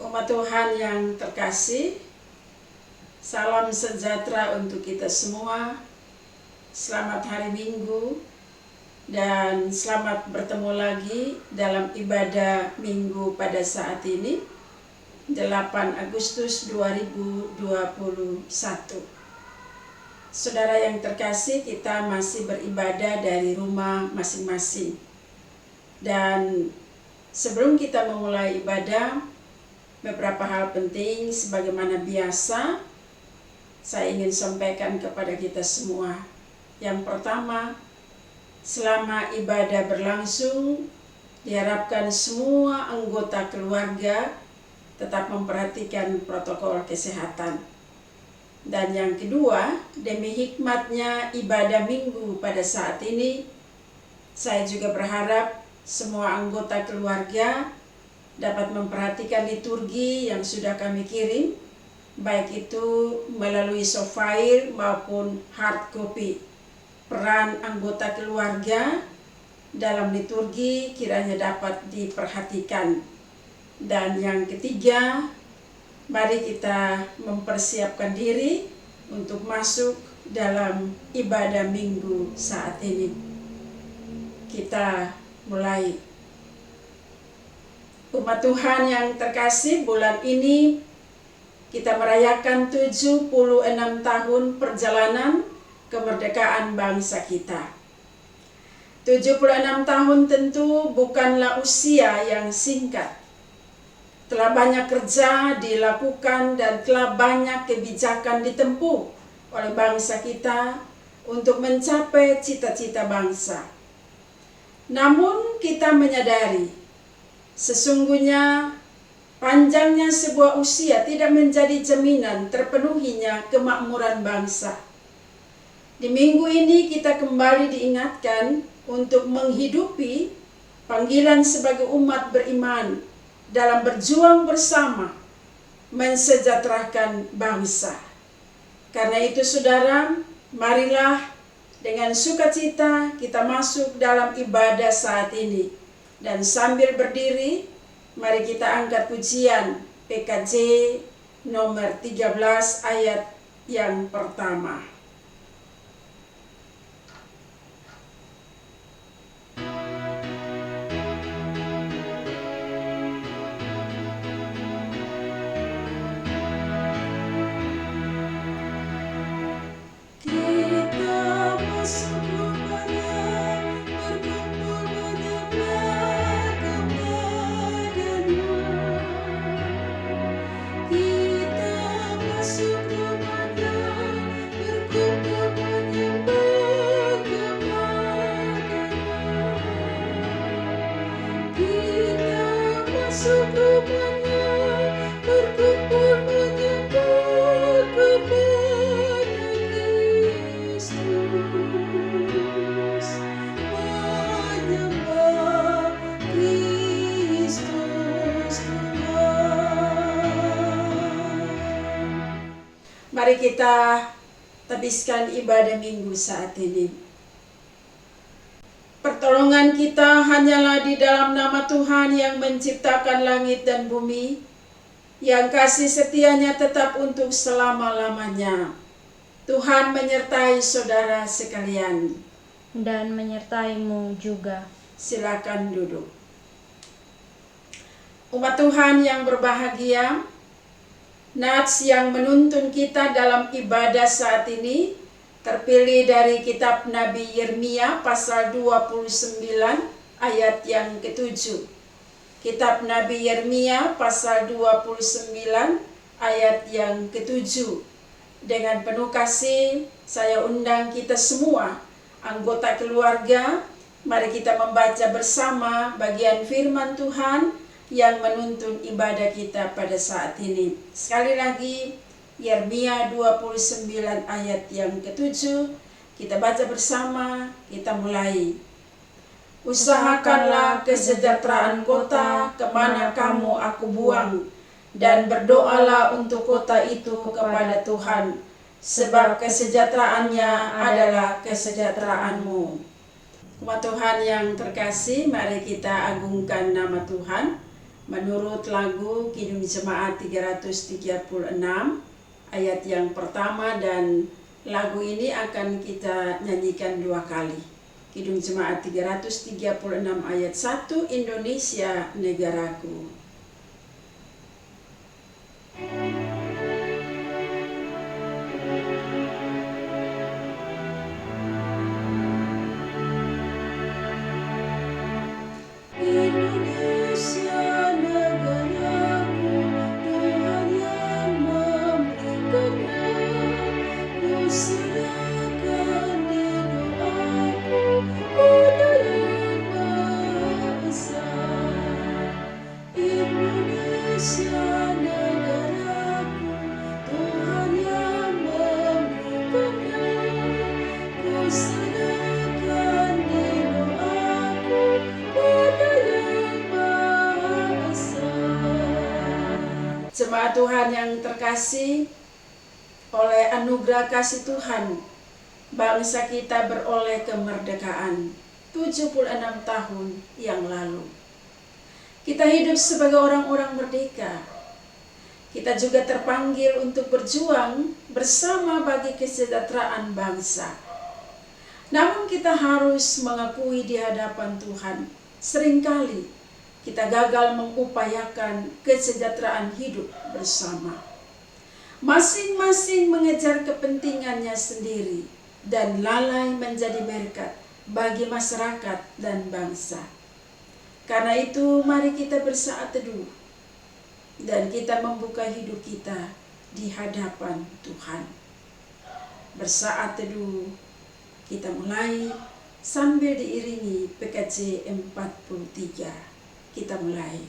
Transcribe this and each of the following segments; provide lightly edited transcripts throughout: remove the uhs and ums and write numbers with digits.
Umat Tuhan yang terkasih, salam sejahtera untuk kita semua. Selamat hari Minggu dan selamat bertemu lagi dalam ibadah Minggu pada saat ini, 8 Agustus 2021. Saudara yang terkasih, kita masih beribadah dari rumah masing-masing. Dan sebelum kita memulai ibadah, beberapa hal penting sebagaimana biasa saya ingin sampaikan kepada kita semua. Yang pertama, selama ibadah berlangsung, diharapkan semua anggota keluarga tetap memperhatikan protokol kesehatan. Dan yang kedua, demi hikmatnya ibadah Minggu pada saat ini, saya juga berharap semua anggota keluarga dapat memperhatikan liturgi yang sudah kami kirim, baik itu melalui soft file maupun hard copy. Peran anggota keluarga dalam liturgi kiranya dapat diperhatikan. Dan yang ketiga, mari kita mempersiapkan diri untuk masuk dalam ibadah Minggu saat ini. Kita mulai. Umat Tuhan yang terkasih, bulan ini kita merayakan 76 tahun perjalanan kemerdekaan bangsa kita. 76 tahun tentu bukanlah usia yang singkat. Telah banyak kerja dilakukan dan telah banyak kebijakan ditempuh oleh bangsa kita untuk mencapai cita-cita bangsa. Namun kita menyadari sesungguhnya panjangnya sebuah usia tidak menjadi jaminan terpenuhinya kemakmuran bangsa. Di minggu ini kita kembali diingatkan untuk menghidupi panggilan sebagai umat beriman dalam berjuang bersama mensejahterakan bangsa. Karena itu saudara, marilah dengan sukacita kita masuk dalam ibadah saat ini. Dan sambil berdiri, mari kita angkat pujian PKJ nomor 13 ayat yang pertama. Mari kita habiskan ibadah Minggu saat ini. Pertolongan kita hanyalah di dalam nama Tuhan yang menciptakan langit dan bumi, yang kasih setianya tetap untuk selama-lamanya. Tuhan menyertai saudara sekalian. Dan menyertaimu juga. Silakan duduk. Umat Tuhan yang berbahagia, nats yang menuntun kita dalam ibadah saat ini terpilih dari kitab Nabi Yeremia pasal 29 ayat yang ke-7. Kitab Nabi Yeremia pasal 29 ayat yang ke-7. Dengan penuh kasih saya undang kita semua anggota keluarga, mari kita membaca bersama bagian firman Tuhan yang menuntun ibadah kita pada saat ini. Sekali lagi, Yeremia 29 ayat yang ke-7, kita baca bersama, kita mulai. Usahakanlah kesejahteraan kota kemana kamu aku buang, dan berdoalah untuk kota itu kepada Tuhan, sebab kesejahteraannya adalah kesejahteraanmu. Umat Tuhan yang terkasih, mari kita agungkan nama Tuhan. Menurut lagu Kidung Jemaat 336 ayat yang pertama, dan lagu ini akan kita nyanyikan 2 kali. Kidung Jemaat 336 ayat 1, Indonesia Negaraku. Jemaat Tuhan yang terkasih, oleh anugerah kasih Tuhan, bangsa kita beroleh kemerdekaan 76 tahun yang lalu. Kita hidup sebagai orang-orang merdeka. Kita juga terpanggil untuk berjuang bersama bagi kesejahteraan bangsa. Namun kita harus mengakui di hadapan Tuhan, seringkali kita gagal mengupayakan kesejahteraan hidup bersama. Masing-masing mengejar kepentingannya sendiri dan lalai menjadi berkat bagi masyarakat dan bangsa. Karena itu mari kita bersaat teduh dan kita membuka hidup kita di hadapan Tuhan. Bersaat teduh kita mulai sambil diiringi PKJ 43. Kita mulai.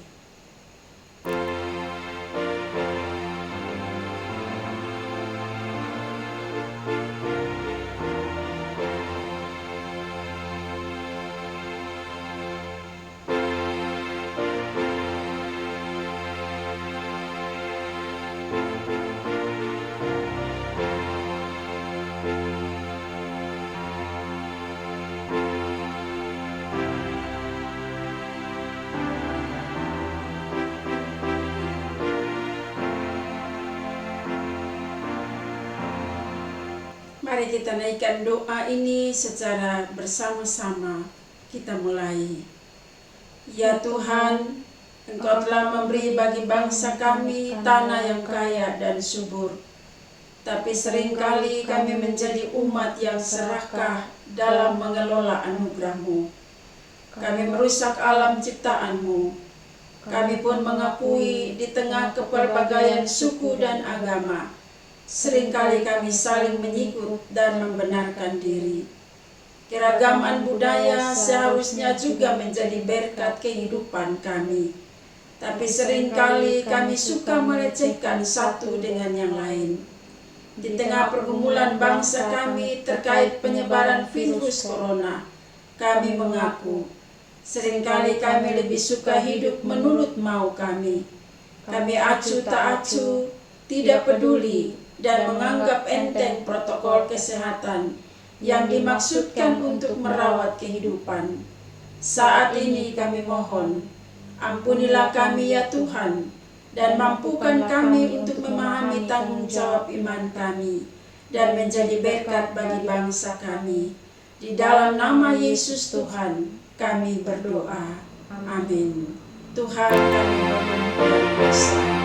Mari kita naikkan doa ini secara bersama-sama. Kita mulai. Ya Tuhan, Engkau telah memberi bagi bangsa kami tanah yang kaya dan subur. Tapi seringkali kami menjadi umat yang serakah dalam mengelola anugerah-Mu. Kami merusak alam ciptaan-Mu. Kami pun mengakui di tengah kepelbagaian suku dan agama, seringkali kami saling menyikut dan membenarkan diri. Keragaman budaya seharusnya juga menjadi berkat kehidupan kami. Tapi seringkali kami suka melecehkan satu dengan yang lain. Di tengah pergumulan bangsa kami terkait penyebaran virus corona, kami mengaku seringkali kami lebih suka hidup menurut mau kami. Kami acuh tak acuh, tidak peduli, dan menganggap enteng protokol kesehatan yang dimaksudkan untuk merawat kehidupan. Saat ini kami mohon, ampunilah kami ya Tuhan, dan mampukan kami untuk memahami tanggung jawab iman kami, dan menjadi berkat bagi bangsa kami. Di dalam nama Yesus Tuhan, kami berdoa. Amin. Tuhan, kami mohon dan berdoa.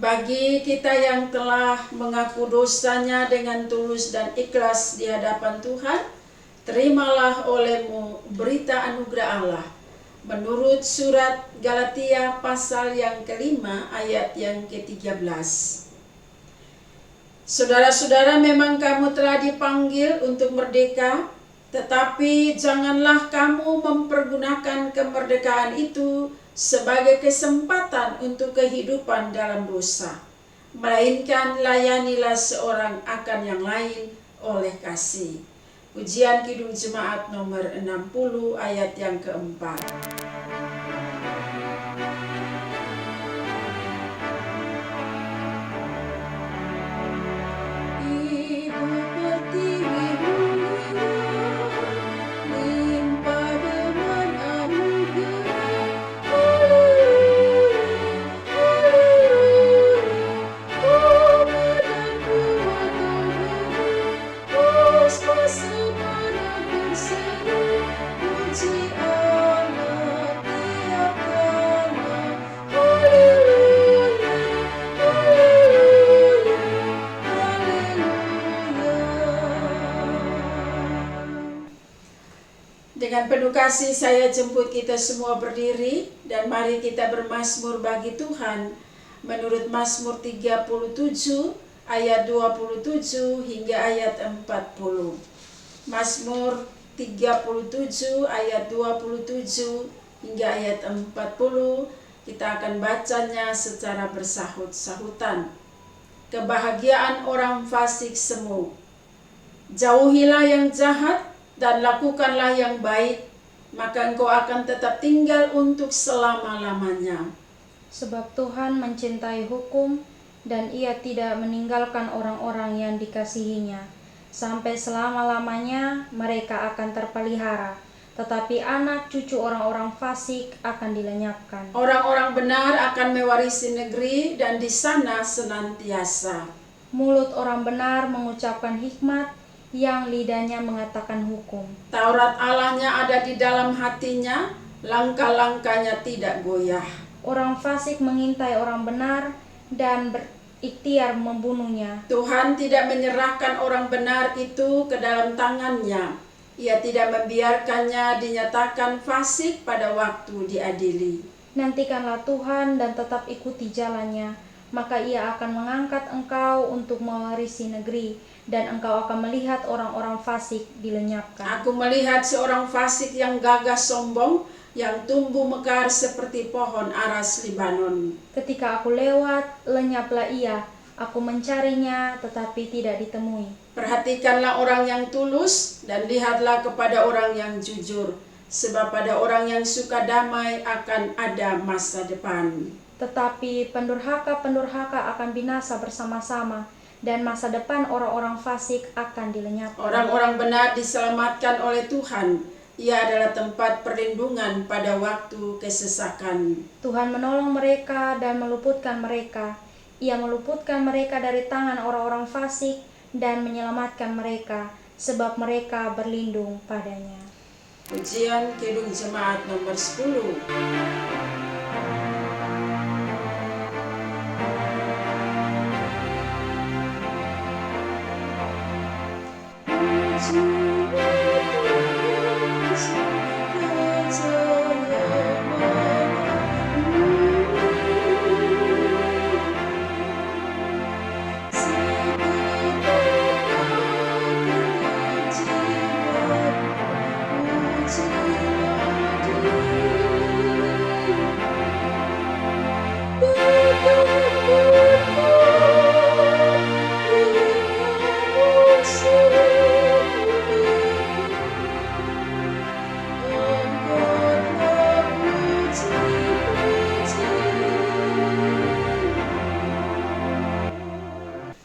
Bagi kita yang telah mengaku dosanya dengan tulus dan ikhlas di hadapan Tuhan, terimalah olehmu berita anugerah Allah. Menurut surat Galatia pasal yang kelima ayat yang ke-13. Saudara-saudara, memang kamu telah dipanggil untuk merdeka, Tetapi janganlah kamu mempergunakan kemerdekaan itu sebagai kesempatan untuk kehidupan dalam dosa, melainkan layanilah seorang akan yang lain oleh kasih. Pujian Kidung Jemaat nomor 60 ayat yang keempat. Dengan penuh kasih saya jemput kita semua berdiri dan mari kita bermazmur bagi Tuhan menurut Mazmur 37 ayat 27 hingga ayat 40. Mazmur 37 ayat 27 hingga ayat 40 kita akan bacanya secara bersahut-sahutan. Kebahagiaan orang fasik semu. Jauhilah yang jahat dan lakukanlah yang baik, maka engkau akan tetap tinggal untuk selama-lamanya. Sebab Tuhan mencintai hukum, dan Ia tidak meninggalkan orang-orang yang dikasihinya. Sampai selama-lamanya mereka akan terpelihara, tetapi anak cucu orang-orang fasik akan dilenyapkan. Orang-orang benar akan mewarisi negeri, dan di sana senantiasa. Mulut orang benar mengucapkan hikmat, yang lidahnya mengatakan hukum. Taurat Allahnya ada di dalam hatinya, langkah-langkahnya tidak goyah. Orang fasik mengintai orang benar dan berikhtiar membunuhnya. Tuhan tidak menyerahkan orang benar itu ke dalam tangannya. Ia tidak membiarkannya dinyatakan fasik pada waktu diadili. Nantikanlah Tuhan dan tetap ikuti jalannya, maka Ia akan mengangkat engkau untuk mewarisi negeri, dan engkau akan melihat orang-orang fasik dilenyapkan. Aku melihat seorang fasik yang gagah sombong, yang tumbuh mekar seperti pohon aras Libanon. Ketika aku lewat, lenyaplah ia. Aku mencarinya, tetapi tidak ditemui. Perhatikanlah orang yang tulus, dan lihatlah kepada orang yang jujur, sebab pada orang yang suka damai akan ada masa depan. Tetapi pendurhaka-pendurhaka akan binasa bersama-sama, dan masa depan orang-orang fasik akan dilenyapkan. Orang-orang benar diselamatkan oleh Tuhan. Ia adalah tempat perlindungan pada waktu kesesakan. Tuhan menolong mereka dan meluputkan mereka. Ia meluputkan mereka dari tangan orang-orang fasik dan menyelamatkan mereka, sebab mereka berlindung padanya. Pujian Kidung Jemaat nomor 10.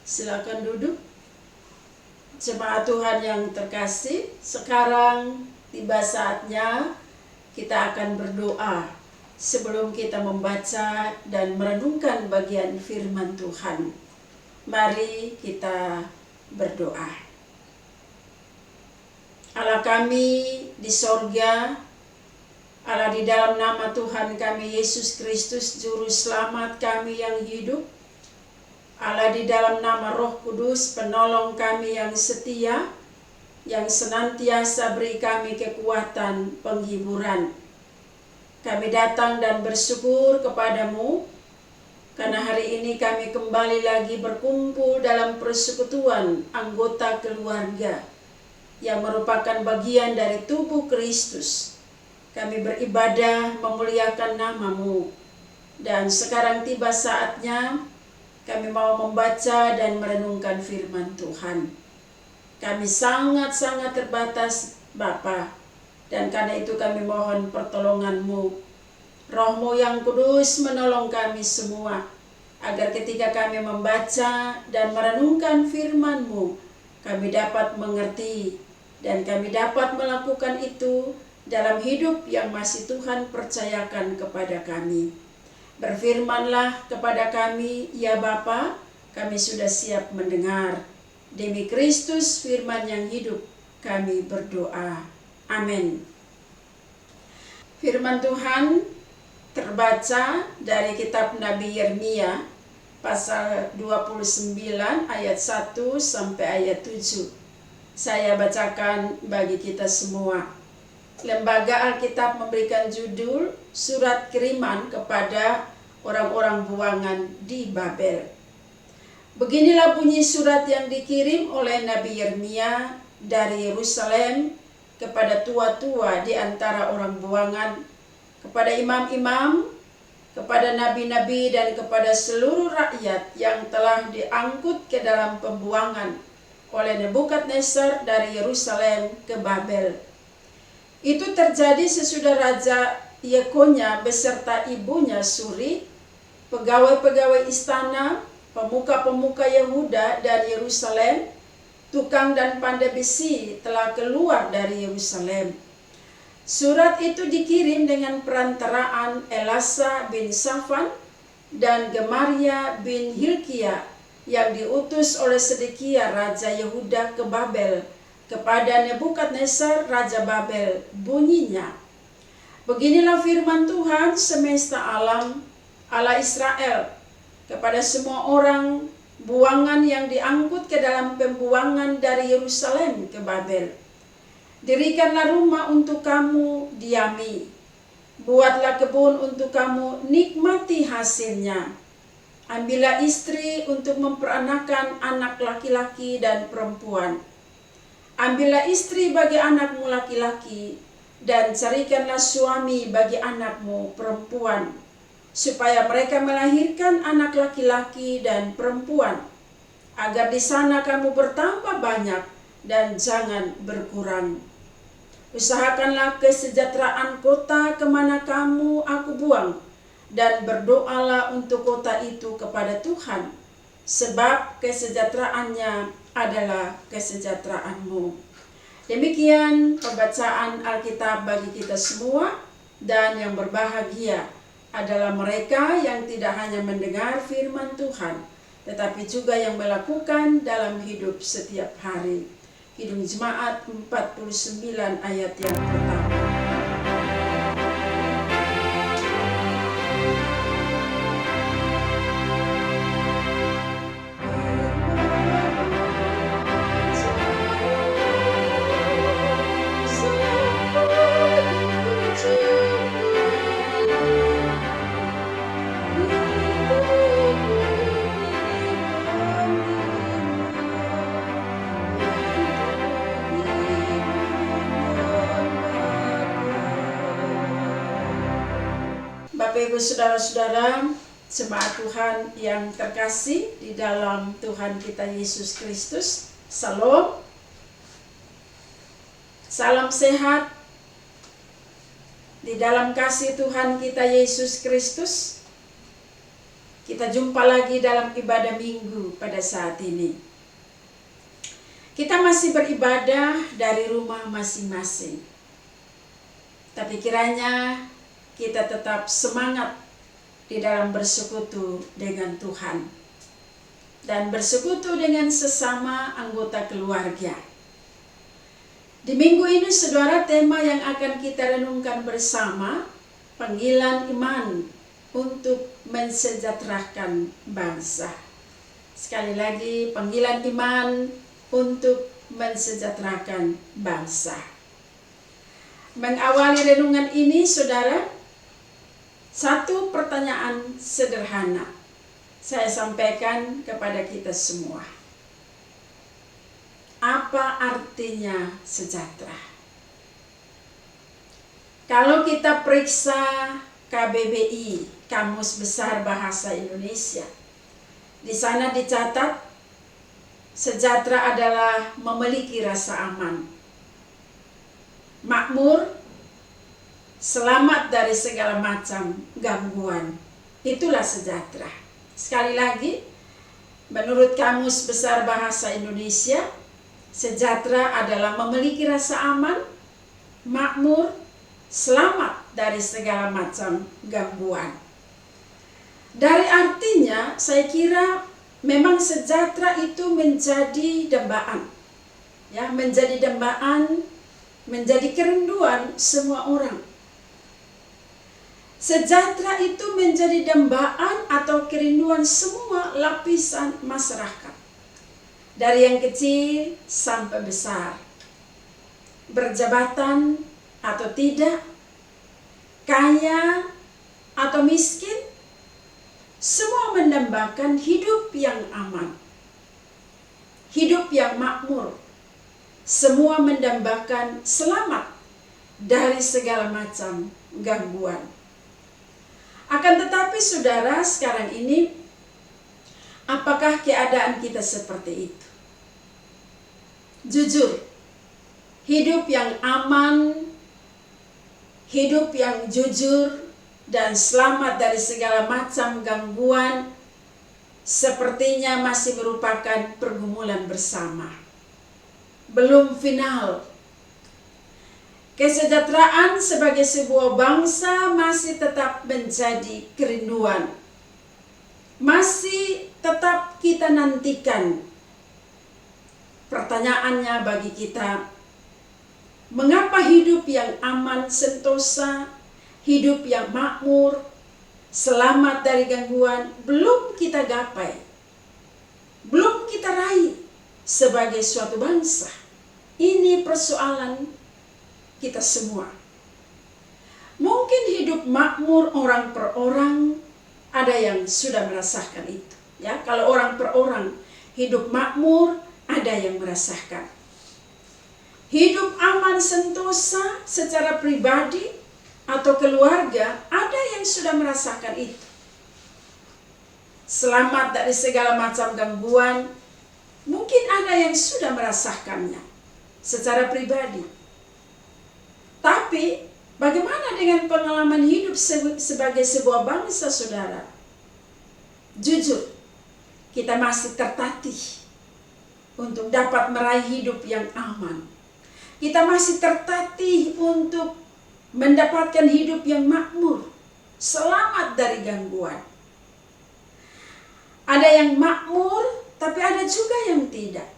Silakan duduk. Jemaat Tuhan yang terkasih, sekarang tiba saatnya kita akan berdoa sebelum kita membaca dan merenungkan bagian firman Tuhan. Mari kita berdoa. Allah kami di sorga, Allah di dalam nama Tuhan kami Yesus Kristus Juru Selamat kami yang hidup, Allah di dalam nama Roh Kudus penolong kami yang setia, yang senantiasa beri kami kekuatan penghiburan. Kami datang dan bersyukur kepadamu, karena hari ini kami kembali lagi berkumpul dalam persekutuan anggota keluarga. yang merupakan bagian dari tubuh Kristus. Kami beribadah memuliakan nama-Mu. Dan sekarang tiba saatnya kami mau membaca dan merenungkan firman Tuhan. Kami sangat-sangat terbatas, Bapa, dan karena itu kami mohon pertolongan-Mu. Roh-Mu yang kudus menolong kami semua, agar ketika kami membaca dan merenungkan firman-Mu, kami dapat mengerti dan kami dapat melakukan itu dalam hidup yang masih Tuhan percayakan kepada kami. Berfirmanlah kepada kami, ya Bapa, kami sudah siap mendengar. Demi Kristus firman yang hidup, kami berdoa. Amin. Firman Tuhan terbaca dari kitab Nabi Yeremia pasal 29 ayat 1 sampai ayat 7. Saya bacakan bagi kita semua. Lembaga Alkitab memberikan judul Surat Kiriman kepada orang-orang buangan di Babel. Beginilah bunyi surat yang dikirim oleh Nabi Yeremia dari Yerusalem kepada tua-tua di antara orang buangan, kepada imam-imam, kepada nabi-nabi, dan kepada seluruh rakyat yang telah diangkut ke dalam pembuangan oleh Nebukadnezar dari Yerusalem ke Babel. Itu terjadi sesudah Raja Yekonya beserta ibunya Suri, pegawai-pegawai istana, pemuka-pemuka Yehuda dan Yerusalem, tukang dan pandai besi telah keluar dari Yerusalem. Surat itu dikirim dengan perantaraan Elasa bin Safan dan Gemaria bin Hilkia yang diutus oleh Sedekia Raja Yehuda ke Babel kepada Nebukadnezar Raja Babel. Bunyinya, beginilah firman Tuhan semesta alam, Allah Israel, kepada semua orang buangan yang diangkut ke dalam pembuangan dari Yerusalem ke Babel. Dirikanlah rumah untuk kamu diami, buatlah kebun untuk kamu nikmati hasilnya. Ambillah istri untuk memperanakan anak laki-laki dan perempuan. Ambillah istri bagi anakmu laki-laki, dan carikanlah suami bagi anakmu perempuan, supaya mereka melahirkan anak laki-laki dan perempuan, agar di sana kamu bertambah banyak dan jangan berkurang. Usahakanlah kesejahteraan kota kemana kamu aku buang, dan berdoalah untuk kota itu kepada Tuhan, sebab kesejahteraannya adalah kesejahteraanmu. Demikian pembacaan Alkitab bagi kita semua, dan yang berbahagia adalah mereka yang tidak hanya mendengar firman Tuhan, tetapi juga yang melakukan dalam hidup setiap hari. Kidung Jemaat 49 ayat yang pertama. Bapak Ibu Saudara-saudara, jemaat Tuhan yang terkasih di dalam Tuhan kita Yesus Kristus, Salam. Salam sehat di dalam kasih Tuhan kita Yesus Kristus. Kita jumpa lagi dalam ibadah minggu pada saat ini. Kita masih beribadah dari rumah masing-masing. Tapi kiranya kita tetap semangat di dalam bersekutu dengan Tuhan dan bersekutu dengan sesama anggota keluarga. Di minggu ini, saudara, tema yang akan kita renungkan bersama, panggilan iman untuk mensejahterakan bangsa. Sekali lagi, panggilan iman untuk mensejahterakan bangsa. Mengawali renungan ini, saudara, satu pertanyaan sederhana saya sampaikan kepada kita semua. Apa artinya sejahtera? Kalau kita periksa KBBI, Kamus Besar Bahasa Indonesia, di sana dicatat sejahtera adalah memiliki rasa aman, makmur, selamat dari segala macam gangguan. Itulah sejahtera. Sekali lagi, menurut Kamus Besar Bahasa Indonesia, sejahtera adalah memiliki rasa aman, makmur, selamat dari segala macam gangguan. Dari artinya, saya kira memang sejahtera itu menjadi dambaan, ya, menjadi dambaan, menjadi kerinduan semua orang. Sejahtera itu menjadi dambaan atau kerinduan semua lapisan masyarakat, dari yang kecil sampai besar, berjabatan atau tidak, kaya atau miskin, semua mendambakan hidup yang aman, hidup yang makmur. Semua mendambakan selamat dari segala macam gangguan. Akan tetapi saudara, sekarang ini apakah keadaan kita seperti itu? Jujur, hidup yang aman, hidup yang jujur dan selamat dari segala macam gangguan sepertinya masih merupakan pergumulan bersama. Belum final. Kesejahteraan sebagai sebuah bangsa masih tetap menjadi kerinduan. Masih tetap kita nantikan. Pertanyaannya bagi kita, mengapa hidup yang aman sentosa, hidup yang makmur, selamat dari gangguan belum kita gapai, belum kita raih sebagai suatu bangsa? Ini persoalan kita semua. Mungkin hidup makmur orang per orang, ada yang sudah merasakan itu, ya. Kalau orang per orang hidup makmur, ada yang merasakan. Hidup aman sentosa secara pribadi atau keluarga, ada yang sudah merasakan itu. Selamat dari segala macam gangguan, mungkin ada yang sudah merasakannya secara pribadi. Tapi bagaimana dengan pengalaman hidup sebagai sebuah bangsa, saudara? Jujur, kita masih tertatih untuk dapat meraih hidup yang aman. Kita masih tertatih untuk mendapatkan hidup yang makmur, selamat dari gangguan. Ada yang makmur, tapi ada juga yang tidak.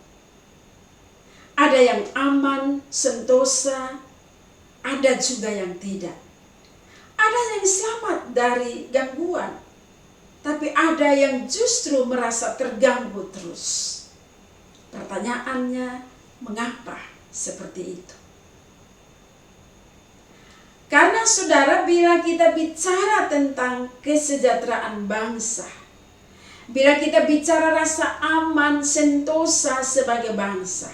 Ada yang aman, sentosa, ada juga yang tidak. Ada yang selamat dari gangguan, tapi ada yang justru merasa terganggu terus. Pertanyaannya, mengapa seperti itu? Karena saudara, bila kita bicara tentang kesejahteraan bangsa, bila kita bicara rasa aman sentosa sebagai bangsa,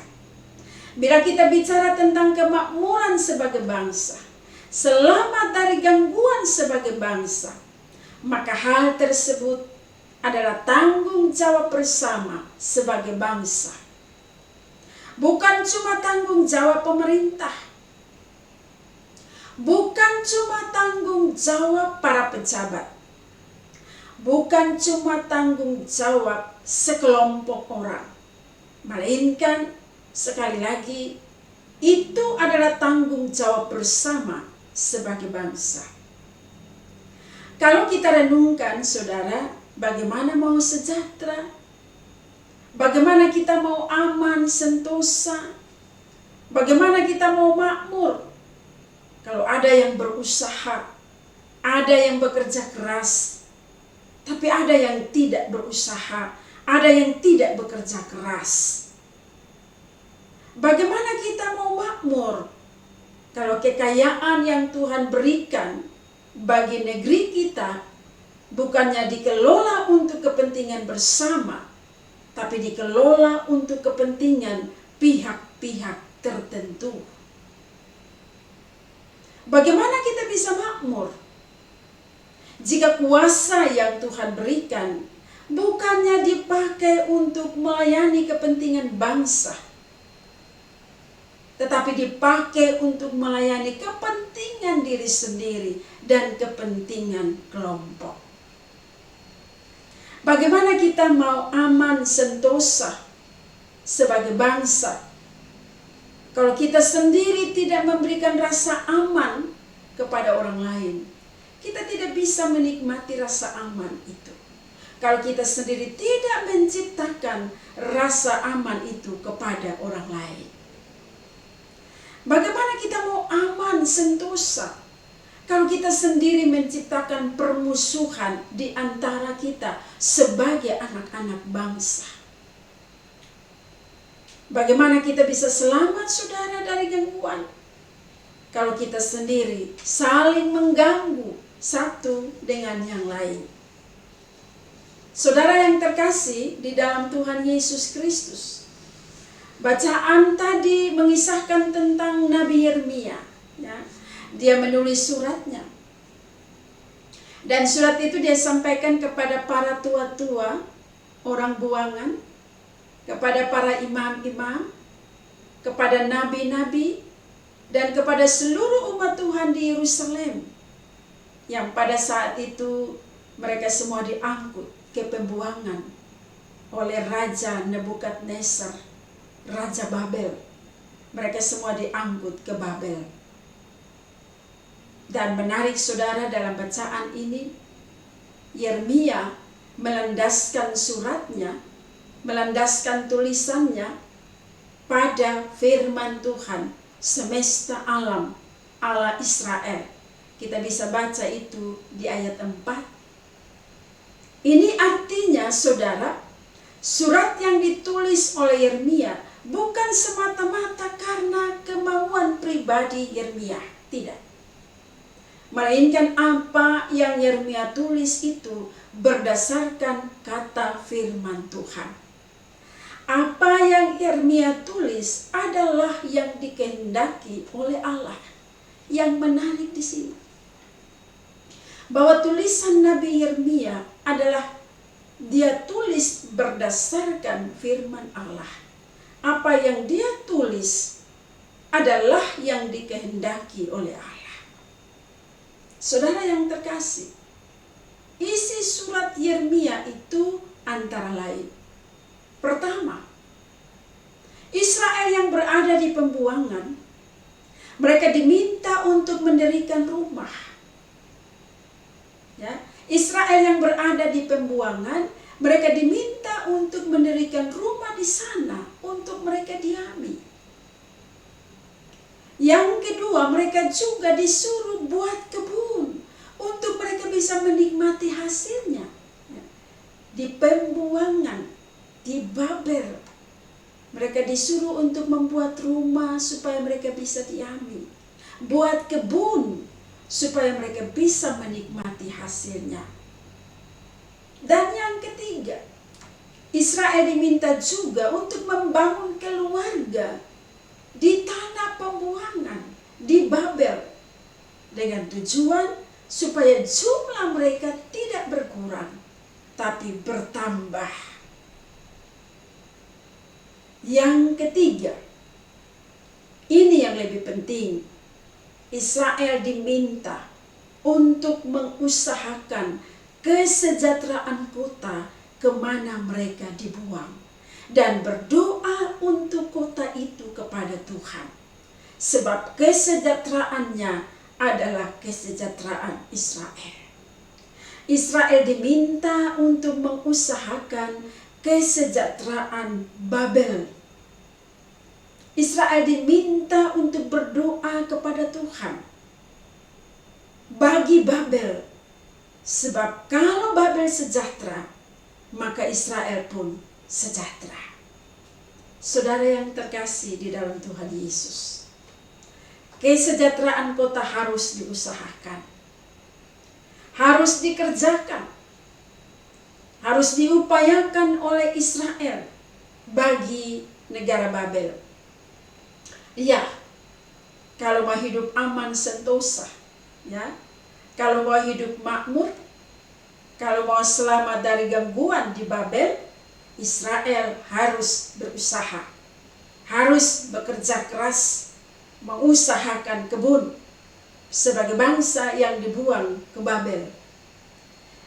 bila kita bicara tentang kemakmuran sebagai bangsa, selamat dari gangguan sebagai bangsa, maka hal tersebut adalah tanggung jawab bersama sebagai bangsa. Bukan cuma tanggung jawab pemerintah, bukan cuma tanggung jawab para pejabat, bukan cuma tanggung jawab sekelompok orang, melainkan sekali lagi, itu adalah tanggung jawab bersama sebagai bangsa. Kalau kita renungkan, saudara, bagaimana mau sejahtera? Bagaimana kita mau aman, sentosa? Bagaimana kita mau makmur? Kalau ada yang berusaha, ada yang bekerja keras, tapi ada yang tidak berusaha, ada yang tidak bekerja keras. Bagaimana kita mau makmur kalau kekayaan yang Tuhan berikan bagi negeri kita bukannya dikelola untuk kepentingan bersama, tapi dikelola untuk kepentingan pihak-pihak tertentu. Bagaimana kita bisa makmur jika kuasa yang Tuhan berikan bukannya dipakai untuk melayani kepentingan bangsa, tetapi dipakai untuk melayani kepentingan diri sendiri dan kepentingan kelompok? Bagaimana kita mau aman sentosa sebagai bangsa kalau kita sendiri tidak memberikan rasa aman kepada orang lain? Kita tidak bisa menikmati rasa aman itu kalau kita sendiri tidak menciptakan rasa aman itu kepada orang lain. Bagaimana kita mau aman sentosa kalau kita sendiri menciptakan permusuhan di antara kita sebagai anak-anak bangsa? Bagaimana kita bisa selamat, saudara, dari gangguan kalau kita sendiri saling mengganggu satu dengan yang lain? Saudara yang terkasih di dalam Tuhan Yesus Kristus, bacaan tadi mengisahkan tentang Nabi Yeremia, ya. Dia menulis suratnya, dan surat itu dia sampaikan kepada para tua-tua, orang buangan, kepada para imam-imam, kepada nabi-nabi, dan kepada seluruh umat Tuhan di Yerusalem, yang pada saat itu mereka semua diangkut ke pembuangan oleh Raja Nebukadnezar, Raja Babel. Mereka semua diangkut ke Babel. Dan menarik, saudara, dalam bacaan ini Yeremia melandaskan suratnya, melandaskan tulisannya pada firman Tuhan semesta alam, Allah Israel. Kita bisa baca itu di ayat 4. Ini artinya, saudara, surat yang ditulis oleh Yeremia bukan semata-mata karena kemauan pribadi Yeremia, tidak. Melainkan apa yang Yeremia tulis itu berdasarkan kata firman Tuhan. Apa yang Yeremia tulis adalah yang dikehendaki oleh Allah. Yang menarik di sini, bahwa tulisan Nabi Yeremia adalah dia tulis berdasarkan firman Allah. Apa yang dia tulis adalah yang dikehendaki oleh Allah. Saudara yang terkasih, isi surat Yeremia itu antara lain: pertama, Israel yang berada di pembuangan, mereka diminta untuk mendirikan rumah. Ya, Israel yang berada di pembuangan, mereka diminta untuk mendirikan rumah di sana untuk mereka diami. Yang kedua, mereka juga disuruh buat kebun untuk mereka bisa menikmati hasilnya. Di pembuangan, di Babel, mereka disuruh untuk membuat rumah supaya mereka bisa diami, buat kebun supaya mereka bisa menikmati hasilnya. Dan yang ketiga, Israel diminta juga untuk membangun keluarga di tanah pembuangan, di Babel, dengan tujuan supaya jumlah mereka tidak berkurang, tapi bertambah. Yang ketiga, ini yang lebih penting, Israel diminta untuk mengusahakan kesejahteraan kota kemana mereka dibuang, dan berdoa untuk kota itu kepada Tuhan, sebab kesejahteraannya adalah kesejahteraan Israel. Israel diminta untuk mengusahakan kesejahteraan Babel. Israel diminta untuk berdoa kepada Tuhan bagi Babel, sebab kalau Babel sejahtera, maka Israel pun sejahtera. Saudara yang terkasih di dalam Tuhan Yesus, kesejahteraan kota harus diusahakan, harus dikerjakan, harus diupayakan oleh Israel bagi negara Babel. Iya, kalau mau hidup aman sentosa, ya, kalau mau hidup makmur, kalau mau selamat dari gangguan di Babel, Israel harus berusaha, harus bekerja keras, mengusahakan kebun sebagai bangsa yang dibuang ke Babel.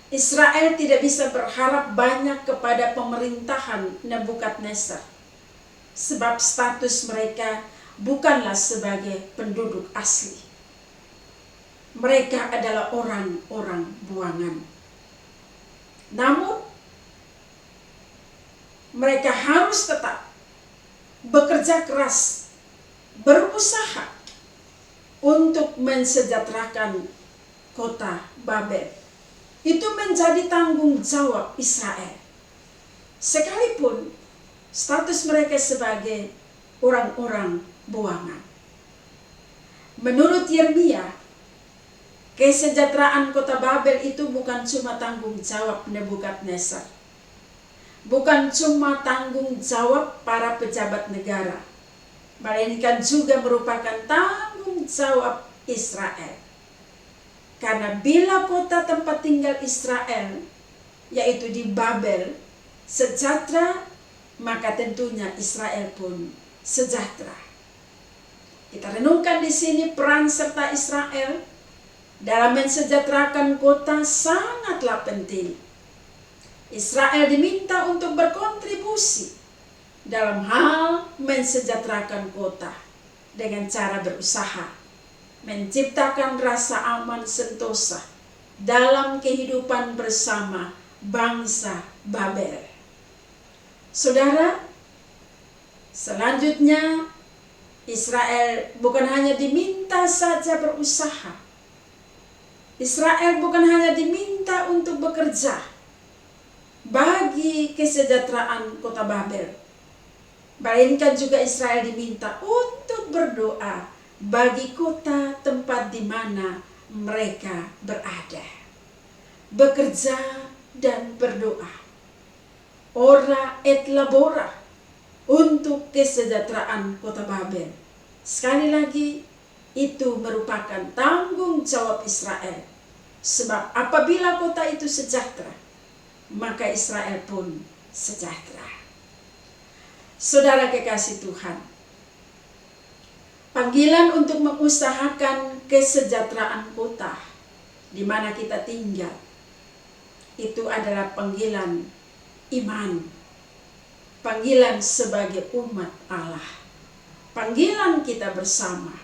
Israel tidak bisa berharap banyak kepada pemerintahan Nebukadnezar, sebab status mereka bukanlah sebagai penduduk asli. Mereka adalah orang-orang buangan. Namun, mereka harus tetap bekerja keras, berusaha untuk mensejahterakan kota Babel. Itu menjadi tanggung jawab Israel. Sekalipun status mereka sebagai orang-orang buangan. Menurut Yeremia, kesejahteraan kota Babel itu bukan cuma tanggung jawab Nebukadnezar, bukan cuma tanggung jawab para pejabat negara, melainkan juga merupakan tanggung jawab Israel. Karena bila kota tempat tinggal Israel, yaitu di Babel, sejahtera, maka tentunya Israel pun sejahtera. Kita renungkan di sini peran serta Israel dalam mensejahterakan kota sangatlah penting. Israel diminta untuk berkontribusi dalam hal mensejahterakan kota dengan cara berusaha menciptakan rasa aman sentosa dalam kehidupan bersama bangsa Babel. Saudara, selanjutnya Israel bukan hanya diminta saja berusaha. Israel bukan hanya diminta untuk bekerja bagi kesejahteraan kota Babel, melainkan juga Israel diminta untuk berdoa bagi kota tempat di mana mereka berada. Bekerja dan berdoa. Ora et labora untuk kesejahteraan kota Babel. Sekali lagi, itu merupakan tanggung jawab Israel. Sebab apabila kota itu sejahtera, maka Israel pun sejahtera. Saudara kekasih Tuhan, panggilan untuk mengusahakan kesejahteraan kota di mana kita tinggal, itu adalah panggilan iman, panggilan sebagai umat Allah, panggilan kita bersama.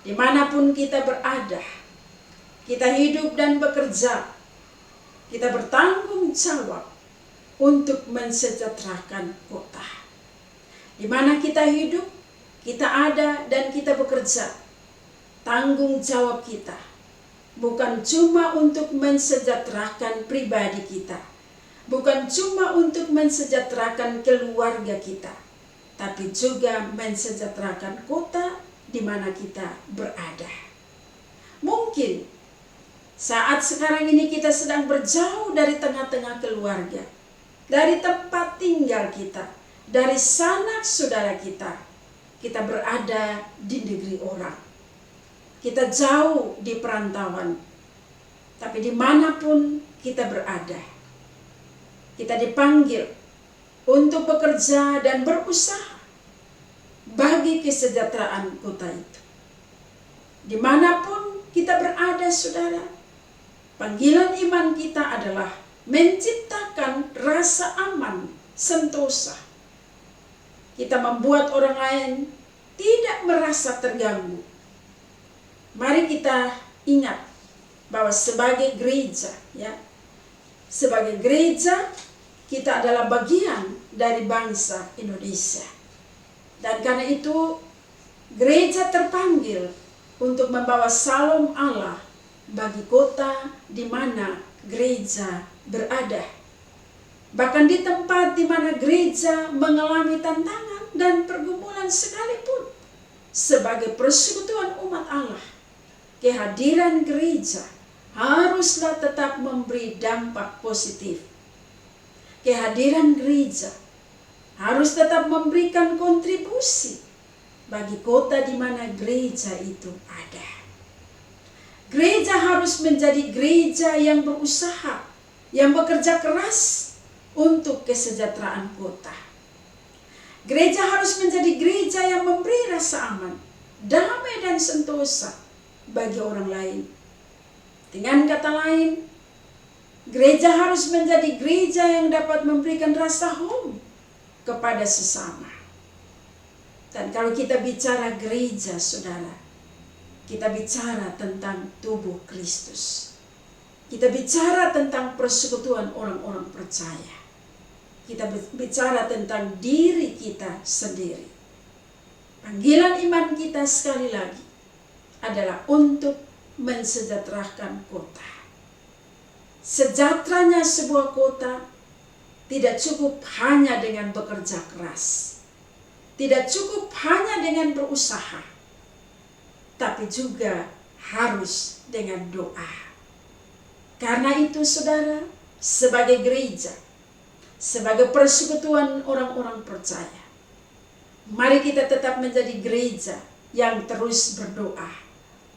Dimanapun kita berada, kita hidup dan bekerja, kita bertanggung jawab untuk mensejahterakan kota. Di mana kita hidup, kita ada dan kita bekerja, tanggung jawab kita bukan cuma untuk mensejahterakan pribadi kita, bukan cuma untuk mensejahterakan keluarga kita, tapi juga mensejahterakan kota di mana kita berada. Mungkin saat sekarang ini kita sedang berjauh dari tengah-tengah keluarga, dari tempat tinggal kita, dari sanak saudara kita. Kita berada di negeri orang, kita jauh di perantauan, tapi dimanapun kita berada, kita dipanggil untuk bekerja dan berusaha bagi kesejahteraan kota itu. Dimanapun kita berada, saudara, panggilan iman kita adalah menciptakan rasa aman sentosa. Kita membuat orang lain tidak merasa terganggu. Mari kita ingat bahwa sebagai gereja, sebagai gereja kita adalah bagian dari bangsa Indonesia. Dan karena itu gereja terpanggil untuk membawa salom Allah bagi kota di mana gereja berada. Bahkan di tempat di mana gereja mengalami tantangan dan pergumulan sekalipun, sebagai persekutuan umat Allah, kehadiran gereja haruslah tetap memberi dampak positif. Kehadiran gereja harus tetap memberikan kontribusi bagi kota di mana gereja itu ada. Gereja harus menjadi gereja yang berusaha, yang bekerja keras untuk kesejahteraan kota. Gereja harus menjadi gereja yang memberi rasa aman, damai dan sentosa bagi orang lain. Dengan kata lain, gereja harus menjadi gereja yang dapat memberikan rasa home kepada sesama. Dan kalau kita bicara gereja, saudara, kita bicara tentang tubuh Kristus. Kita bicara tentang persekutuan orang-orang percaya. Kita bicara tentang diri kita sendiri. Panggilan iman kita sekali lagi adalah untuk mensejahterakan kota. Sejahteranya sebuah kota tidak cukup hanya dengan bekerja keras, tidak cukup hanya dengan berusaha, tapi juga harus dengan doa. Karena itu saudara, sebagai gereja, sebagai persekutuan orang-orang percaya, mari kita tetap menjadi gereja yang terus berdoa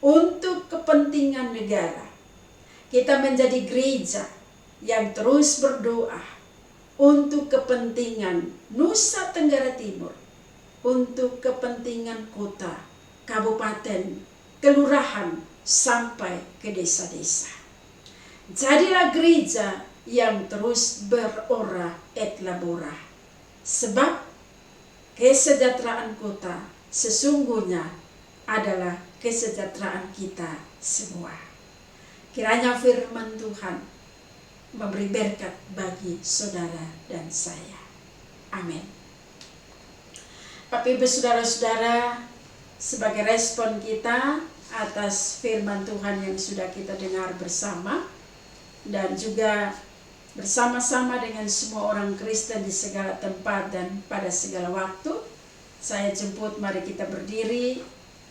untuk kepentingan negara. Kita menjadi gereja yang terus berdoa untuk kepentingan Nusa Tenggara Timur, untuk kepentingan kota, kabupaten, kelurahan, sampai ke desa-desa. Jadilah gereja yang terus berora et labora, sebab kesejahteraan kota sesungguhnya adalah kesejahteraan kita semua. Kiranya firman Tuhan memberi berkat bagi saudara dan saya. Amin. Bapak Ibu saudara-saudara, sebagai respon kita atas firman Tuhan yang sudah kita dengar bersama, dan juga bersama-sama dengan semua orang Kristen di segala tempat dan pada segala waktu, saya jemput mari kita berdiri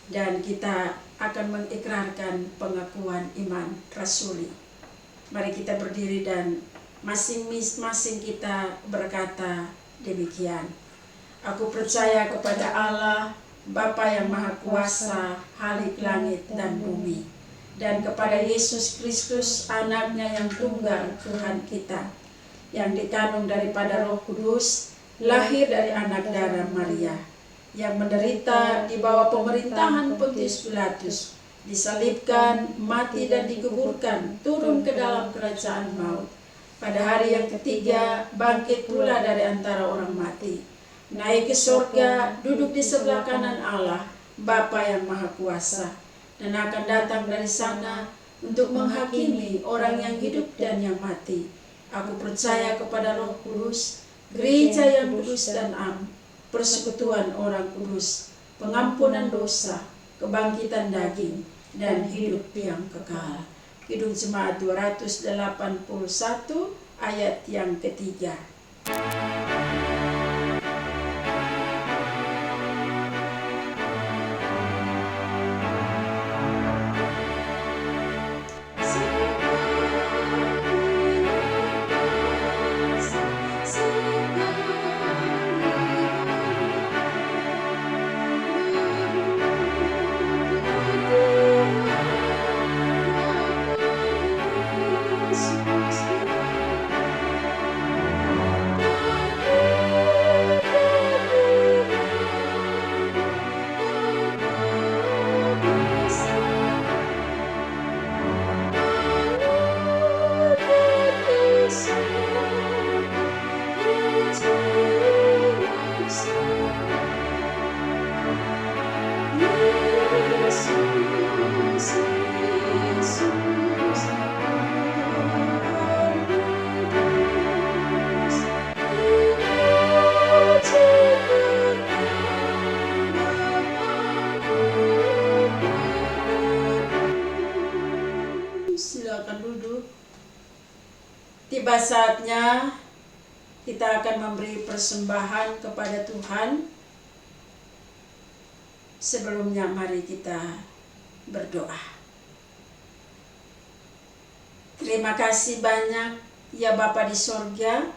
dan kita akan mengikrarkan pengakuan iman rasuli. Mari kita berdiri dan masing-masing kita berkata demikian. Aku percaya kepada Allah, Bapa yang Maha Kuasa, Khalik langit dan bumi, dan kepada Yesus Kristus, anaknya yang tunggal, Tuhan kita, yang dikandung daripada Roh Kudus, lahir dari anak darah Maria, yang menderita di bawah pemerintahan Pontius Pilatus, disalibkan, mati dan dikuburkan, turun ke dalam kerajaan maut. Pada hari yang ketiga, bangkit pula dari antara orang mati, naik ke surga, duduk di sebelah kanan Allah, Bapa yang Maha Kuasa, dan akan datang dari sana untuk menghakimi orang yang hidup dan yang mati. Aku percaya kepada Roh Kudus, gereja yang kudus dan am, persekutuan orang kudus, pengampunan dosa, kebangkitan daging, dan hidup yang kekal. Kidung Jemaat 281 ayat yang ketiga. Silakan duduk. Tiba saatnya kita akan memberi persembahan kepada Tuhan. Sebelumnya mari kita berdoa. Terima kasih banyak ya Bapa di sorga,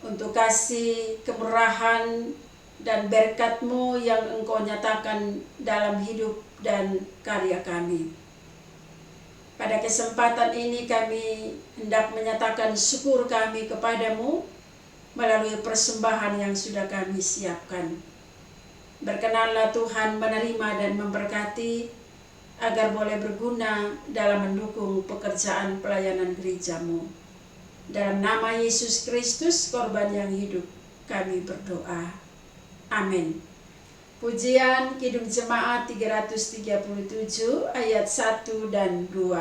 untuk kasih kemurahan, dan berkat-Mu yang Engkau nyatakan dalam hidup dan karya kami. Pada kesempatan ini kami hendak menyatakan syukur kami kepadamu melalui persembahan yang sudah kami siapkan. Berkenanlah Tuhan menerima dan memberkati agar boleh berguna dalam mendukung pekerjaan pelayanan gereja-Mu. Dalam nama Yesus Kristus, korban yang hidup, kami berdoa. Amin. Pujian Kidung Jemaat 337 ayat 1 dan 2.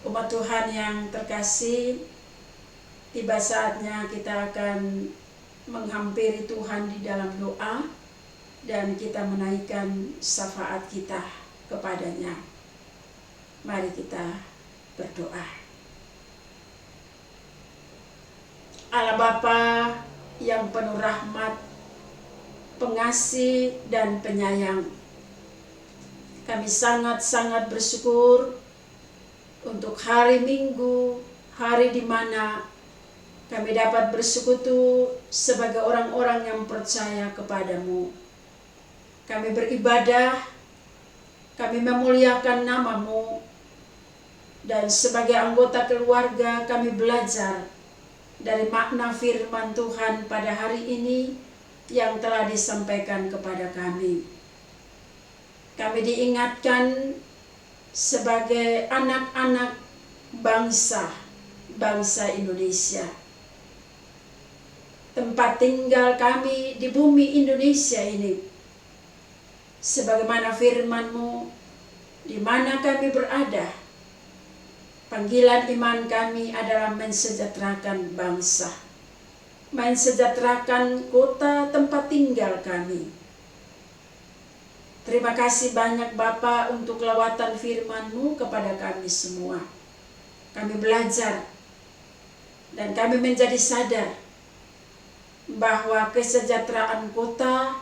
Umat Tuhan yang terkasih, tiba saatnya kita akan menghampiri Tuhan di dalam doa dan kita menaikkan syafaat kita kepadanya. Mari kita berdoa. Allah Bapa yang penuh rahmat, pengasih dan penyayang, kami sangat-sangat bersyukur untuk hari Minggu, hari di mana kami dapat bersekutu sebagai orang-orang yang percaya kepadamu. Kami beribadah, kami memuliakan nama-Mu, dan sebagai anggota keluarga kami belajar dari makna firman Tuhan pada hari ini yang telah disampaikan kepada kami. Kami diingatkan sebagai anak-anak bangsa Indonesia. Tempat tinggal kami di bumi Indonesia ini, sebagaimana firman-Mu, di mana kami berada, panggilan iman kami adalah mensejahterakan bangsa, mensejahterakan kota tempat tinggal kami. Terima kasih banyak Bapa untuk lawatan firman-Mu kepada kami semua. Kami belajar dan kami menjadi sadar bahwa kesejahteraan kota,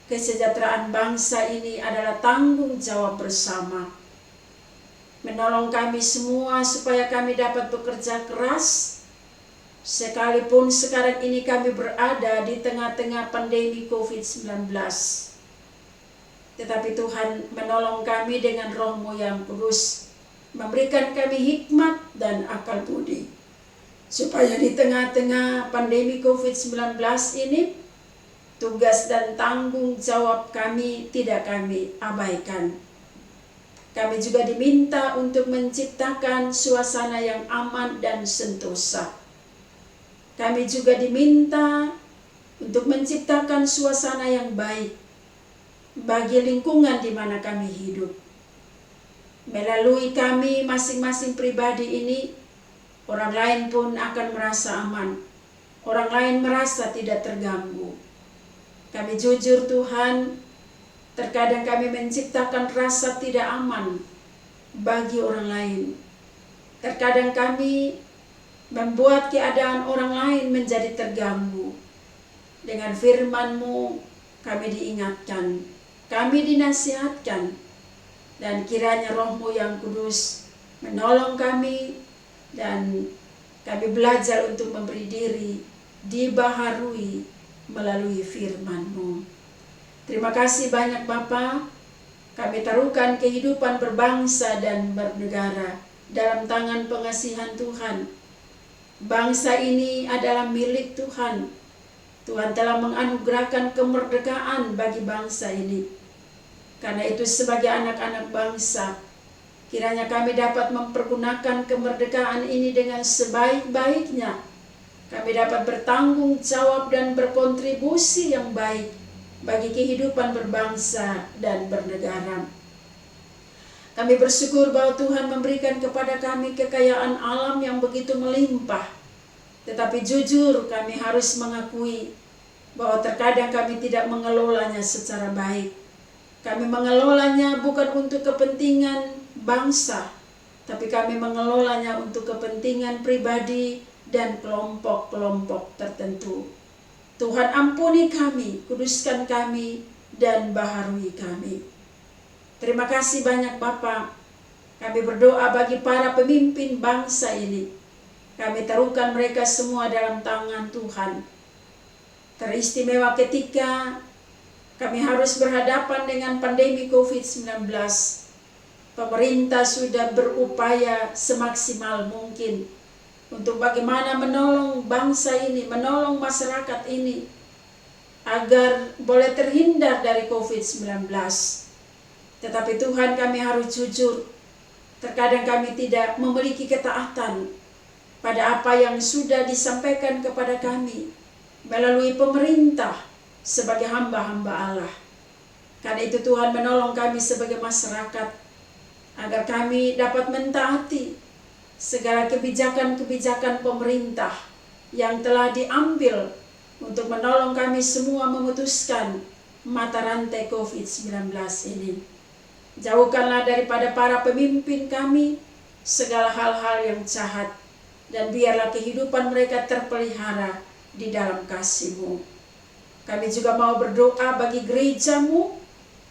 kesejahteraan bangsa ini adalah tanggung jawab bersama. Menolong kami semua supaya kami dapat bekerja keras, sekalipun sekarang ini kami berada di tengah-tengah pandemi COVID-19. Tetapi Tuhan menolong kami dengan Roh-Mu yang kudus, memberikan kami hikmat dan akal budi, supaya di tengah-tengah pandemi COVID-19 ini, tugas dan tanggung jawab kami tidak kami abaikan. Kami juga diminta untuk menciptakan suasana yang aman dan sentosa. Kami juga diminta untuk menciptakan suasana yang baik bagi lingkungan di mana kami hidup. Melalui kami masing-masing pribadi ini, orang lain pun akan merasa aman. Orang lain merasa tidak terganggu. Kami jujur Tuhan, terkadang kami menciptakan rasa tidak aman bagi orang lain. Terkadang kami membuat keadaan orang lain menjadi terganggu. Dengan firman-Mu kami diingatkan, kami dinasihatkan, dan kiranya Roh-Mu yang kudus menolong kami, dan kami belajar untuk memberi diri dibaharui melalui firman-Mu. Terima kasih banyak Bapa. Kami taruhkan kehidupan berbangsa dan bernegara dalam tangan pengasihan Tuhan. Bangsa ini adalah milik Tuhan. Tuhan telah menganugerahkan kemerdekaan bagi bangsa ini. Karena itu sebagai anak-anak bangsa, kiranya kami dapat mempergunakan kemerdekaan ini dengan sebaik-baiknya. Kami dapat bertanggung jawab dan berkontribusi yang baik bagi kehidupan berbangsa dan bernegara. Kami bersyukur bahwa Tuhan memberikan kepada kami kekayaan alam yang begitu melimpah. Tetapi jujur kami harus mengakui bahwa terkadang kami tidak mengelolanya secara baik. Kami mengelolanya bukan untuk kepentingan bangsa, tapi kami mengelolanya untuk kepentingan pribadi dan kelompok-kelompok tertentu. Tuhan ampuni kami, kuduskan kami, dan baharui kami. Terima kasih banyak Bapa. Kami berdoa bagi para pemimpin bangsa ini. Kami taruhkan mereka semua dalam tangan Tuhan. Teristimewa ketika kami harus berhadapan dengan pandemi COVID-19. Pemerintah sudah berupaya semaksimal mungkin untuk bagaimana menolong bangsa ini, menolong masyarakat ini agar boleh terhindar dari COVID-19. Tetapi Tuhan, kami harus jujur, terkadang kami tidak memiliki ketaatan pada apa yang sudah disampaikan kepada kami melalui pemerintah sebagai hamba-hamba Allah. Karena itu Tuhan menolong kami sebagai masyarakat agar kami dapat mentaati segala kebijakan-kebijakan pemerintah yang telah diambil untuk menolong kami semua memutuskan mata rantai COVID-19 ini. Jauhkanlah daripada para pemimpin kami segala hal-hal yang jahat, dan biarlah kehidupan mereka terpelihara di dalam kasih-Mu. Kami juga mau berdoa bagi gereja-Mu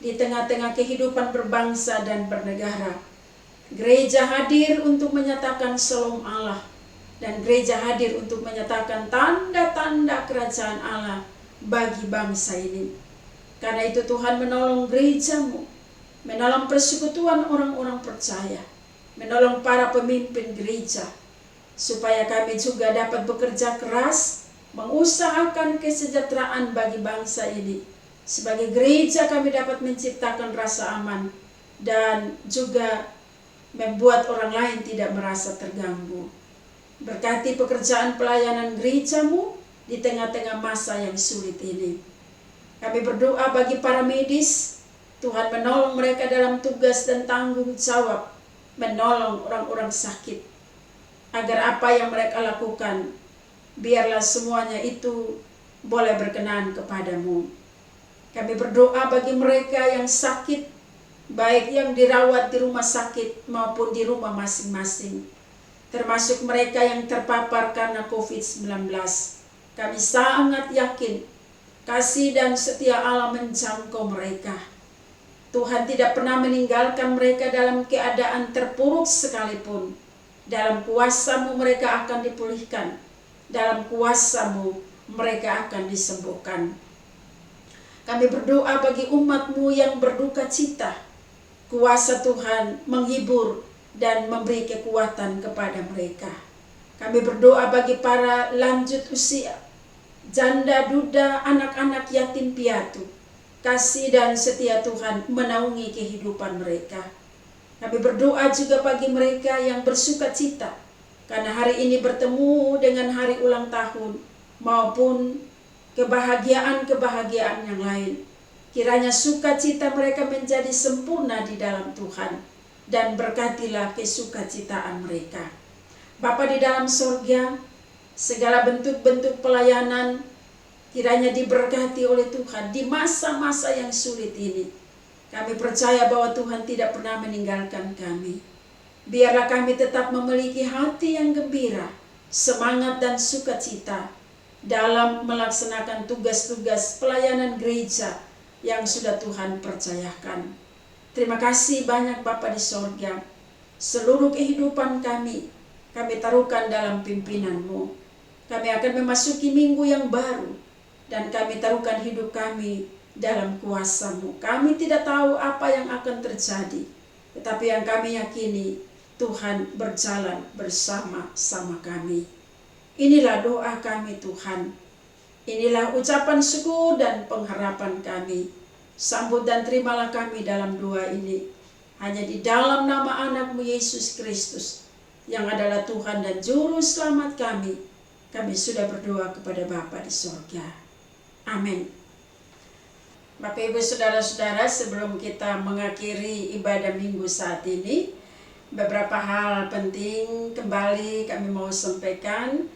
di tengah-tengah kehidupan berbangsa dan bernegara. Gereja hadir untuk menyatakan Shalom Allah, dan gereja hadir untuk menyatakan tanda-tanda kerajaan Allah bagi bangsa ini. Karena itu Tuhan menolong gereja-Mu, menolong persekutuan orang-orang percaya, menolong para pemimpin gereja, supaya kami juga dapat bekerja keras, mengusahakan kesejahteraan bagi bangsa ini. Sebagai gereja kami dapat menciptakan rasa aman dan juga membuat orang lain tidak merasa terganggu. Berkati pekerjaan pelayanan gereja-Mu di tengah-tengah masa yang sulit ini. Kami berdoa bagi para medis, Tuhan menolong mereka dalam tugas dan tanggung jawab, menolong orang-orang sakit, agar apa yang mereka lakukan, biarlah semuanya itu boleh berkenan kepada-Mu. Kami berdoa bagi mereka yang sakit, baik yang dirawat di rumah sakit maupun di rumah masing-masing, termasuk mereka yang terpapar karena COVID-19. Kami sangat yakin kasih dan setia Allah menjangkau mereka. Tuhan tidak pernah meninggalkan mereka dalam keadaan terpuruk sekalipun. Dalam kuasa-Mu mereka akan dipulihkan. Dalam kuasa-Mu mereka akan disembuhkan. Kami berdoa bagi umat-Mu yang berduka cita. Kuasa Tuhan menghibur dan memberi kekuatan kepada mereka. Kami berdoa bagi para lanjut usia, janda, duda, anak-anak yatim piatu. Kasih dan setia Tuhan menaungi kehidupan mereka. Kami berdoa juga bagi mereka yang bersuka cita karena hari ini bertemu dengan hari ulang tahun maupun kebahagiaan-kebahagiaan yang lain. Kiranya sukacita mereka menjadi sempurna di dalam Tuhan, dan berkatilah kesukacitaan mereka. Bapa di dalam sorga, segala bentuk-bentuk pelayanan kiranya diberkati oleh Tuhan di masa-masa yang sulit ini. Kami percaya bahwa Tuhan tidak pernah meninggalkan kami. Biarlah kami tetap memiliki hati yang gembira, semangat dan sukacita dalam melaksanakan tugas-tugas pelayanan gereja yang sudah Tuhan percayakan. Terima kasih banyak Bapa di sorga. Seluruh kehidupan kami taruhkan dalam pimpinan-Mu. Kami akan memasuki minggu yang baru, dan kami taruhkan hidup kami dalam kuasa-Mu. Kami tidak tahu apa yang akan terjadi, tetapi yang kami yakini, Tuhan berjalan bersama-sama kami. Inilah doa kami Tuhan. Inilah ucapan syukur dan pengharapan kami. Sambut dan terimalah kami dalam doa ini. Hanya di dalam nama anak-Mu Yesus Kristus, yang adalah Tuhan dan Juru Selamat kami sudah berdoa kepada Bapa di sorga. Amin. Bapak Ibu Saudara-saudara, sebelum kita mengakhiri ibadah minggu saat ini, beberapa hal penting kembali kami mau sampaikan.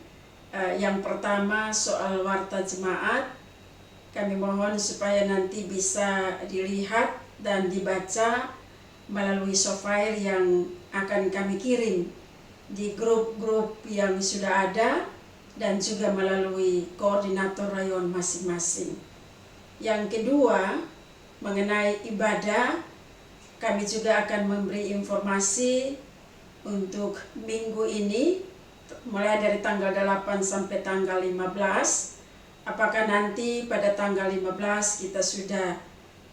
Yang pertama soal warta jemaat. Kami mohon supaya nanti bisa dilihat dan dibaca melalui software yang akan kami kirim di grup-grup yang sudah ada, dan juga melalui koordinator rayon masing-masing. Yang kedua, mengenai ibadah, kami juga akan memberi informasi untuk minggu ini, mulai dari tanggal 8 sampai tanggal 15. Apakah nanti pada tanggal 15 kita sudah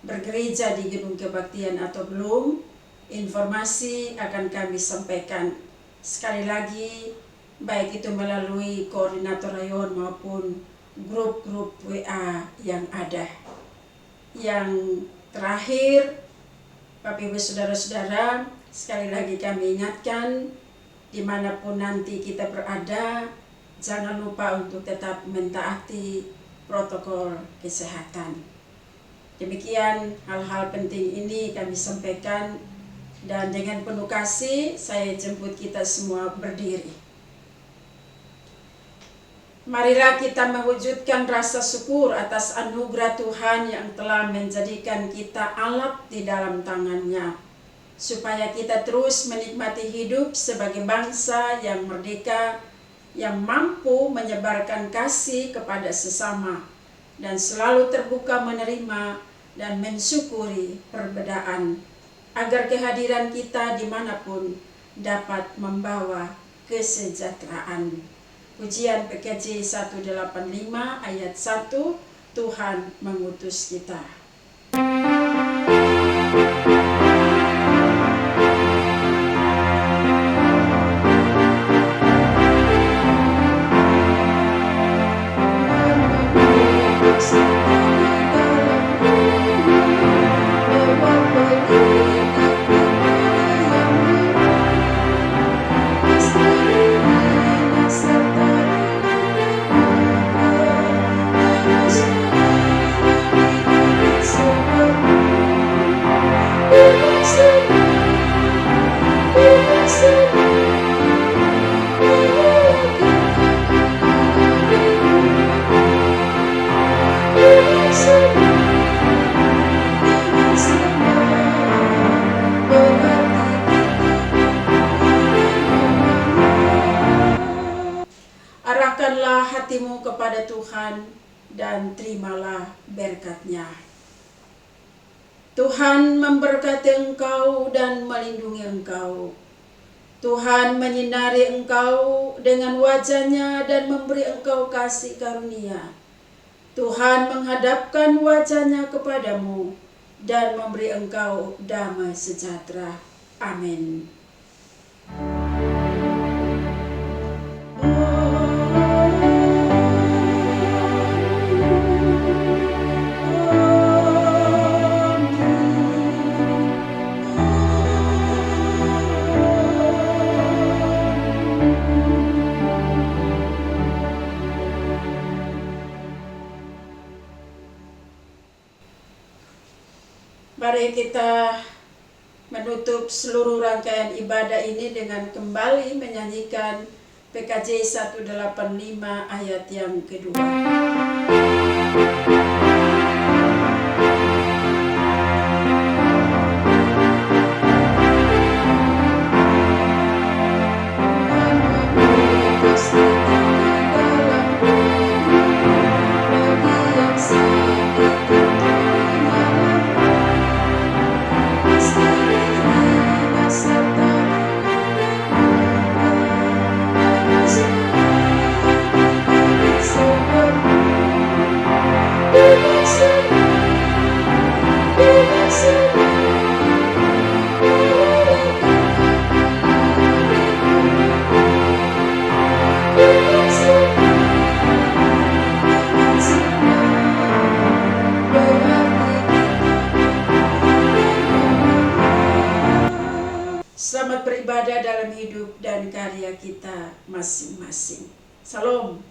bergereja di Gedung Kebaktian atau belum? Informasi akan kami sampaikan. Sekali lagi, baik itu melalui koordinator rayon maupun grup-grup WA yang ada. Yang terakhir, Bapak Ibu Saudara-saudara, sekali lagi kami ingatkan, dimanapun nanti kita berada, jangan lupa untuk tetap mentaati protokol kesehatan. Demikian hal-hal penting ini kami sampaikan, dan dengan penuh kasih saya jemput kita semua berdiri. Marilah kita mewujudkan rasa syukur atas anugerah Tuhan yang telah menjadikan kita alat di dalam tangan-Nya, supaya kita terus menikmati hidup sebagai bangsa yang merdeka, yang mampu menyebarkan kasih kepada sesama, dan selalu terbuka menerima dan mensyukuri perbedaan, agar kehadiran kita dimanapun dapat membawa kesejahteraan. Pujian PKJ 185 ayat 1, Tuhan mengutus kita. Arahkanlah hatimu kepada Tuhan dan terimalah berkat-Nya. Tuhan memberkati engkau dan melindungi engkau. Tuhan menyinari engkau dengan wajah-Nya dan memberi engkau kasih karunia. Tuhan menghadapkan wajah-Nya kepadamu dan memberi engkau damai sejahtera. Amin. Mari kita menutup seluruh rangkaian ibadah ini dengan kembali menyanyikan PKJ 185 ayat yang kedua. karya kita masing-masing. Salam.